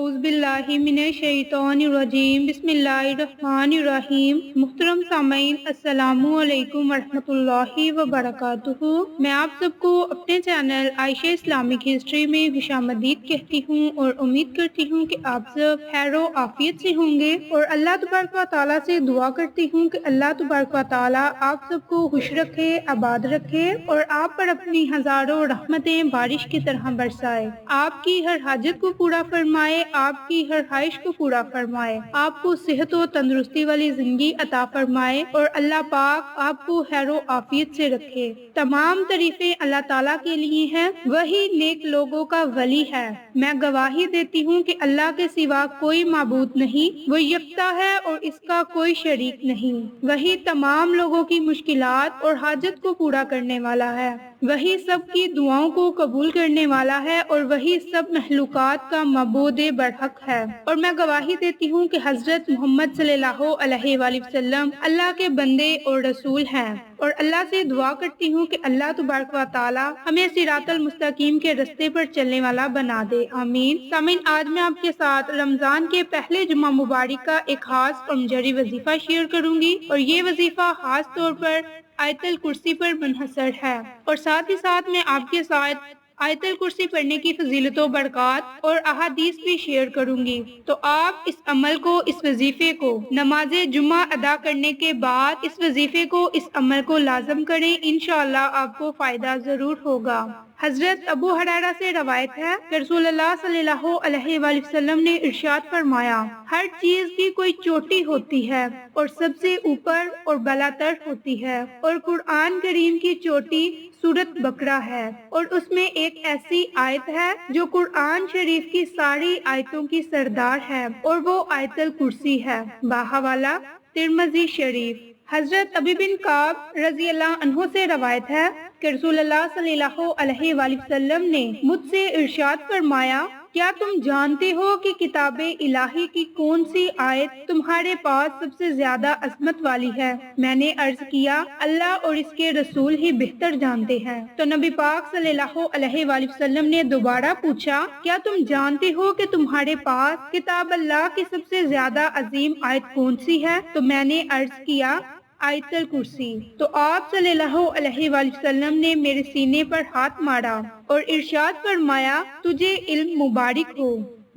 اعوذ باللہ من الشیطان الرجیم بسم اللہ الرحمن الرحیم۔ محترم سامعین، السلام علیکم ورحمۃ اللہ وبرکاتہ۔ میں آپ سب کو اپنے چینل عائشہ اسلامک ہسٹری میں خوش آمدید کہتی ہوں اور امید کرتی ہوں کہ آپ سب خیر و عافیت سے ہوں گے، اور اللہ تبارک و تعالیٰ سے دعا کرتی ہوں کہ اللہ تبارک و تعالیٰ آپ سب کو خوش رکھے، آباد رکھے اور آپ پر اپنی ہزاروں رحمتیں بارش کی طرح برسائے، آپ کی ہر حاجت کو پورا فرمائے، آپ کی ہر خواہش کو پورا فرمائے، آپ کو صحت و تندرستی والی زندگی عطا فرمائے اور اللہ پاک آپ کو خیر و عافیت سے رکھے۔ تمام تعریفیں اللہ تعالیٰ کے لیے ہیں، وہی نیک لوگوں کا ولی ہے۔ میں گواہی دیتی ہوں کہ اللہ کے سوا کوئی معبود نہیں، وہ یکتا ہے اور اس کا کوئی شریک نہیں، وہی تمام لوگوں کی مشکلات اور حاجت کو پورا کرنے والا ہے، وہی سب کی دعاؤں کو قبول کرنے والا ہے اور وہی سب مخلوقات کا معبود برحق ہے۔ اور میں گواہی دیتی ہوں کہ حضرت محمد صلی اللہ علیہ وآلہ وسلم اللہ کے بندے اور رسول ہیں، اور اللہ سے دعا کرتی ہوں کہ اللہ تبارک و تعالی ہمیں صراط المستقیم کے رستے پر چلنے والا بنا دے، آمین۔ سامعین، آج میں آپ کے ساتھ رمضان کے پہلے جمعہ مبارک کا ایک خاص اور مجری وظیفہ شیئر کروں گی، اور یہ وظیفہ خاص طور پر آیت الکرسی پر منحصر ہے، اور ساتھ ہی ساتھ میں آپ کے ساتھ آیت الکرسی پڑھنے کی فضیلت و برکات اور احادیث بھی شیئر کروں گی۔ تو آپ اس عمل کو، اس وظیفے کو نماز جمعہ ادا کرنے کے بعد اس وظیفے کو، اس عمل کو لازم کریں، انشاءاللہ آپ کو فائدہ ضرور ہوگا۔ حضرت ابو ہریرہ سے روایت ہے کہ رسول اللہ صلی اللہ علیہ وآلہ وسلم نے ارشاد فرمایا، ہر چیز کی کوئی چوٹی ہوتی ہے اور سب سے اوپر اور بالاتر ہوتی ہے، اور قرآن کریم کی چوٹی سورۃ بقرہ ہے، اور اس میں ایک ایسی آیت ہے جو قرآن شریف کی ساری آیتوں کی سردار ہے، اور وہ آیت الکرسی ہے، باحوالہ ترمذی شریف۔ حضرت ابی بن کعب رضی اللہ عنہ سے روایت ہے کہ رسول اللہ صلی اللہ علیہ وآلہ وسلم نے مجھ سے ارشاد فرمایا، کیا تم جانتے ہو کہ کتاب الہی کی کون سی آیت تمہارے پاس سب سے زیادہ عظمت والی ہے؟ میں نے عرض کیا، اللہ اور اس کے رسول ہی بہتر جانتے ہیں۔ تو نبی پاک صلی اللہ علیہ وآلہ وسلم نے دوبارہ پوچھا، کیا تم جانتے ہو کہ تمہارے پاس کتاب اللہ کی سب سے زیادہ عظیم آیت کون سی ہے؟ تو میں نے عرض کیا، آیت الکرسی۔ تو آپ صلی اللہ علیہ وآلہ وسلم نے میرے سینے پر ہاتھ مارا اور ارشاد فرمایا، تجھے علم مبارک ہو،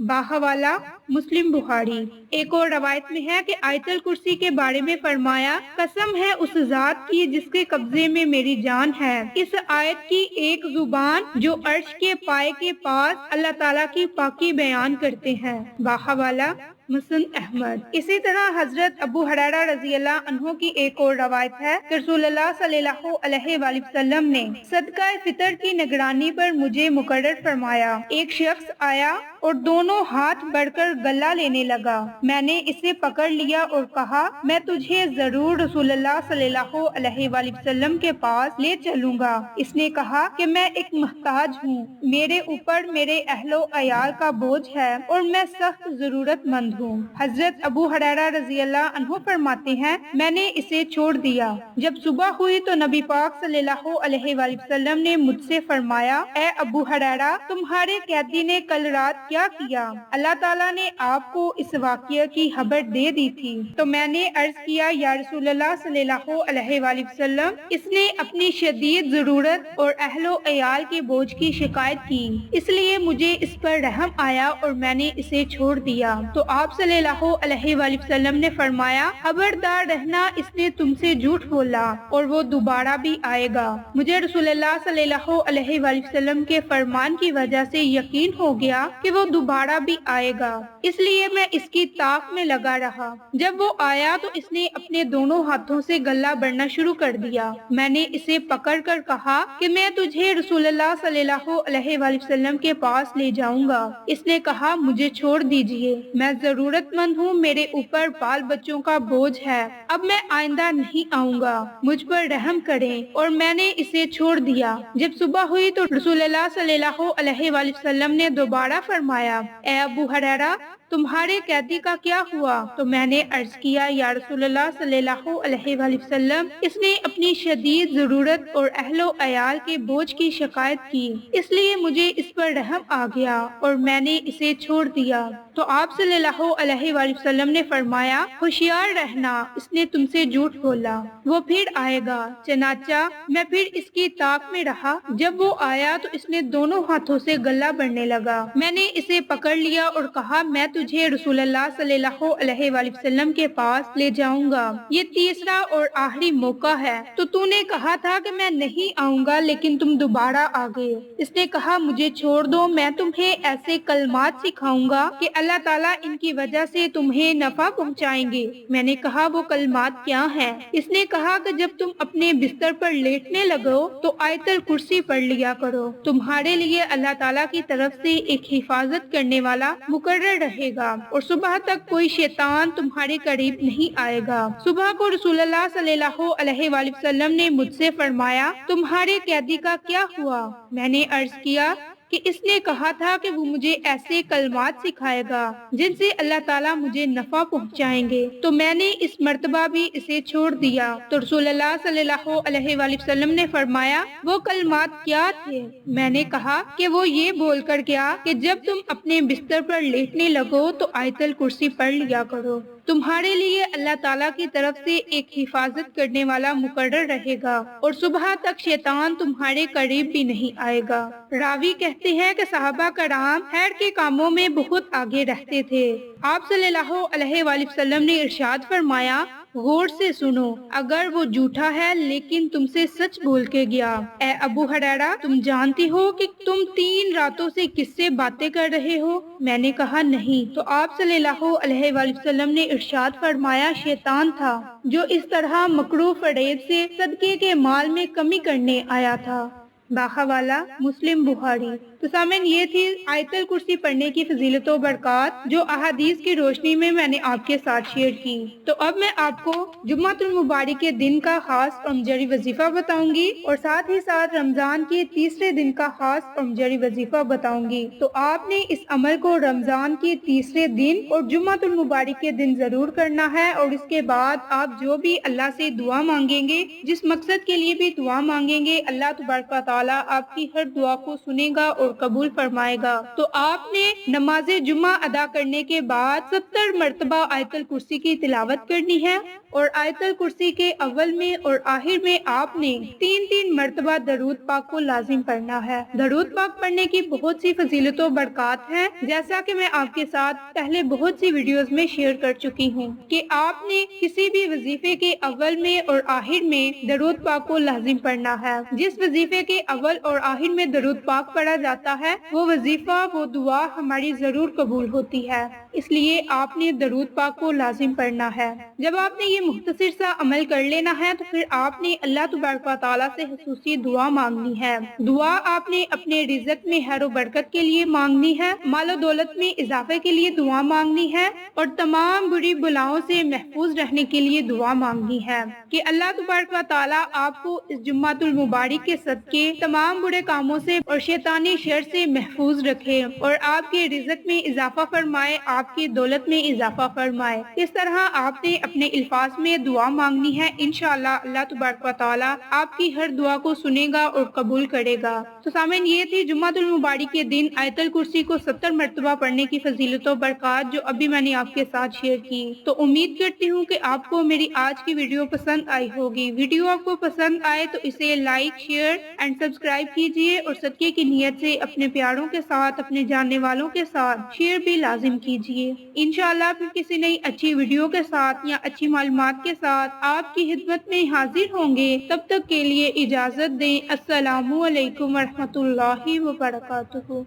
باحوالہ مسلم بخاری۔ ایک اور روایت میں ہے کہ آیت الکرسی کے بارے میں فرمایا، قسم ہے اس ذات کی جس کے قبضے میں میری جان ہے، اس آیت کی ایک زبان جو عرش کے پائے کے پاس اللہ تعالیٰ کی پاکی بیان کرتے ہیں، باحوالہ مسند احمد۔ اسی طرح حضرت ابو ہریرہ رضی اللہ عنہ کی ایک اور روایت ہے کہ رسول اللہ صلی اللہ علیہ وآلہ وسلم نے صدقہ فطر کی نگرانی پر مجھے مقرر فرمایا۔ ایک شخص آیا اور دونوں ہاتھ بڑھ کر گلہ لینے لگا، میں نے اسے پکڑ لیا اور کہا، میں تجھے ضرور رسول اللہ صلی اللہ علیہ وآلہ وسلم کے پاس لے چلوں گا۔ اس نے کہا کہ میں ایک محتاج ہوں، میرے اوپر میرے اہل و عیال کا بوجھ ہے اور میں سخت ضرورت مند ہوں۔ حضرت ابو ہریرہ رضی اللہ عنہ فرماتے ہیں، میں نے اسے چھوڑ دیا۔ جب صبح ہوئی تو نبی پاک صلی اللہ علیہ وآلہ وسلم نے مجھ سے فرمایا، اے ابو ہریرہ، تمہارے قیدی نے کل رات کیا کیا؟ اللہ تعالیٰ نے آپ کو اس واقعہ کی خبر دے دی تھی۔ تو میں نے عرض کیا، یا رسول اللہ صلی اللہ علیہ وآلہ وسلم، اس نے اپنی شدید ضرورت اور اہل و عیال کے بوجھ کی شکایت کی، اس لیے مجھے اس پر رحم آیا اور میں نے اسے چھوڑ دیا۔ تو آپ صلی اللہ علیہ وآلہ وسلم نے فرمایا، خبردار رہنا، اس نے تم سے جھوٹ بولا اور وہ دوبارہ بھی آئے گا۔ مجھے رسول اللہ صلی اللہ علیہ وآلہ وسلم کے فرمان کی وجہ سے یقین ہو گیا کہ وہ دوبارہ بھی آئے گا، اس لیے میں اس کی طاق میں لگا رہا۔ جب وہ آیا تو اس نے اپنے دونوں ہاتھوں سے گلہ بھرنا شروع کر دیا۔ میں نے اسے پکڑ کر کہا کہ میں تجھے رسول اللہ صلی اللہ علیہ وآلہ وسلم کے پاس لے جاؤں گا۔ اس نے کہا، مجھے چھوڑ دیجئے، میں ضرورت مند ہوں، میرے اوپر بال بچوں کا بوجھ ہے، اب میں آئندہ نہیں آؤں گا، مجھ پر رحم کریں، اور میں نے اسے چھوڑ دیا۔ جب صبح ہوئی تو رسول اللہ صلی اللہ علیہ وآلہ وسلم نے دوبارہ فرمایا، اے ابو ہریرہ، تمہارے قیدی کا کیا ہوا؟ تو میں نے عرض کیا یا رسول اللہ صلی اللہ علیہ وآلہ وسلم، اس نے اپنی شدید ضرورت اور اہل و عیال کے بوجھ کی شکایت کی، اس لیے مجھے اس پر رحم آ گیا اور میں نے اسے چھوڑ دیا۔ تو آپ صلی اللہ علیہ وآلہ وسلم نے فرمایا، ہوشیار رہنا، اس نے تم سے جھوٹ بولا، وہ پھر آئے گا۔ چنانچہ میں پھر اس کی طاق میں رہا، جب وہ آیا تو اس نے دونوں ہاتھوں سے گلہ بھرنے لگا۔ میں نے اسے پکڑ لیا اور کہا، میں تجھے رسول اللہ صلی اللہ علیہ وآلہ وسلم کے پاس لے جاؤں گا، یہ تیسرا اور آخری موقع ہے۔ تو نے کہا تھا کہ میں نہیں آؤں گا، لیکن تم دوبارہ آ گئے۔ اس نے کہا، مجھے چھوڑ دو، میں تمہیں ایسے کلمات سکھاؤں گا کہ اللہ تعالیٰ ان کی وجہ سے تمہیں نفع پہنچائیں گے۔ میں نے کہا، وہ کلمات کیا ہیں؟ اس نے کہا کہ جب تم اپنے بستر پر لیٹنے لگو تو آیت الکرسی پڑھ لیا کرو، تمہارے لیے اللہ تعالیٰ کی طرف سے ایک حفاظت کرنے والا مقرر رہے گا اور صبح تک کوئی شیطان تمہارے قریب نہیں آئے گا۔ صبح کو رسول اللہ صلی اللہ علیہ وآلہ وسلم نے مجھ سے فرمایا، تمہارے قیدی کا کیا ہوا؟ میں نے عرض کیا کہ اس نے کہا تھا کہ وہ مجھے ایسے کلمات سکھائے گا جن سے اللہ تعالیٰ مجھے نفع پہنچائیں گے، تو میں نے اس مرتبہ بھی اسے چھوڑ دیا۔ تو رسول اللہ صلی اللہ علیہ وآلہ وسلم نے فرمایا، وہ کلمات کیا تھے؟ میں نے کہا کہ وہ یہ بول کر گیا کہ جب تم اپنے بستر پر لیٹنے لگو تو آیت الکرسی پڑھ لیا کرو، تمہارے لیے اللہ تعالیٰ کی طرف سے ایک حفاظت کرنے والا مقرر رہے گا اور صبح تک شیطان تمہارے قریب بھی نہیں آئے گا۔ راوی کہتے ہیں کہ صحابہ کرام خیر کے کاموں میں بہت آگے رہتے تھے۔ آپ صلی اللہ علیہ وآلہ وسلم نے ارشاد فرمایا، غور سے سنو، اگر وہ جھوٹا ہے لیکن تم سے سچ بول کے گیا، اے ابو ہریرہ، تم جانتی ہو کہ تم 3 راتوں سے کس سے باتیں کر رہے ہو؟ میں نے کہا نہیں۔ تو آپ صلی اللہ علیہ وآلہ وسلم نے ارشاد فرمایا، شیطان تھا جو اس طرح مکروہ فریب سے صدقے کے مال میں کمی کرنے آیا تھا۔ باخوالا مسلم بخاری۔ تو سامعین، یہ تھی آیت الکرسی پڑھنے کی فضیلت و برکات جو احادیث کی روشنی میں نے آپ کے ساتھ شیئر کی۔ تو اب میں آپ کو جمعۃ المبارک کے دن کا خاص اور مجری وظیفہ بتاؤں گی اور ساتھ ہی ساتھ رمضان کے تیسرے دن کا خاص اور مجری وظیفہ بتاؤں گی۔ تو آپ نے اس عمل کو رمضان کے تیسرے دن اور جمعۃ المبارک کے دن ضرور کرنا ہے، اور اس کے بعد آپ جو بھی اللہ سے دعا مانگیں گے، جس مقصد کے لیے بھی دعا مانگیں گے، اللہ تبارک و تعالیٰ آپ کی ہر دعا کو سنے گا اور قبول فرمائے گا۔ تو آپ نے نماز جمعہ ادا کرنے کے بعد 70 مرتبہ آیت الکرسی کی تلاوت کرنی ہے، اور آیت الکرسی کے اول میں اور آخر میں آپ نے 3 مرتبہ درود پاک کو لازم پڑھنا ہے۔ درود پاک پڑھنے کی بہت سی فضیلت و برکات ہیں، جیسا کہ میں آپ کے ساتھ پہلے بہت سی ویڈیوز میں شیئر کر چکی ہوں کہ آپ نے کسی بھی وظیفے کے اول میں اور آخر میں درود پاک کو لازم پڑھنا ہے۔ جس وظیفے کے اول اور آخر میں درود پاک پڑھا جاتا ہے، وہ وظیفہ، وہ دعا ہماری ضرور قبول ہوتی ہے، اس لیے آپ نے درود پاک کو لازم پڑھنا ہے۔ جب آپ نے یہ مختصر سا عمل کر لینا ہے تو پھر آپ نے اللہ تبارک و تعالیٰ سے خصوصی دعا مانگنی ہے۔ دعا آپ نے اپنے رزق میں خیر و برکت کے لیے مانگنی ہے، مال و دولت میں اضافے کے لیے دعا مانگنی ہے، اور تمام بری بلاؤں سے محفوظ رہنے کے لیے دعا مانگنی ہے کہ اللہ تبارک و تعالیٰ آپ کو اس جمعۃ المبارک کے صدقے تمام برے کاموں سے اور شیطانی شر سے محفوظ رکھے اور آپ کے رزق میں اضافہ فرمائے، آپ کی دولت میں اضافہ فرمائے۔ اس طرح آپ نے اپنے الفاظ میں دعا مانگنی ہے، انشاءاللہ اللہ تبارک و تعالیٰ آپ کی ہر دعا کو سنے گا اور قبول کرے گا۔ تو سامعین، یہ تھی جمعۃ المبارک کے دن آیت الکرسی کو 70 مرتبہ پڑھنے کی فضیلت و برکات جو ابھی میں نے آپ کے ساتھ شیئر کی۔ تو امید کرتی ہوں کہ آپ کو میری آج کی ویڈیو پسند آئی ہوگی۔ ویڈیو آپ کو پسند آئے تو اسے لائک، شیئر اینڈ سبسکرائب کیجیے، اور صدقے کی نیت سے اپنے پیاروں کے ساتھ، اپنے جاننے والوں کے ساتھ شیئر بھی لازم کیجیے۔ انشاءاللہ پھر کسی نئی اچھی ویڈیو کے ساتھ یا اچھی معلومات کے ساتھ آپ کی خدمت میں حاضر ہوں گے۔ تب تک کے لیے اجازت دیں۔ السلام علیکم ورحمۃ اللہ وبرکاتہ۔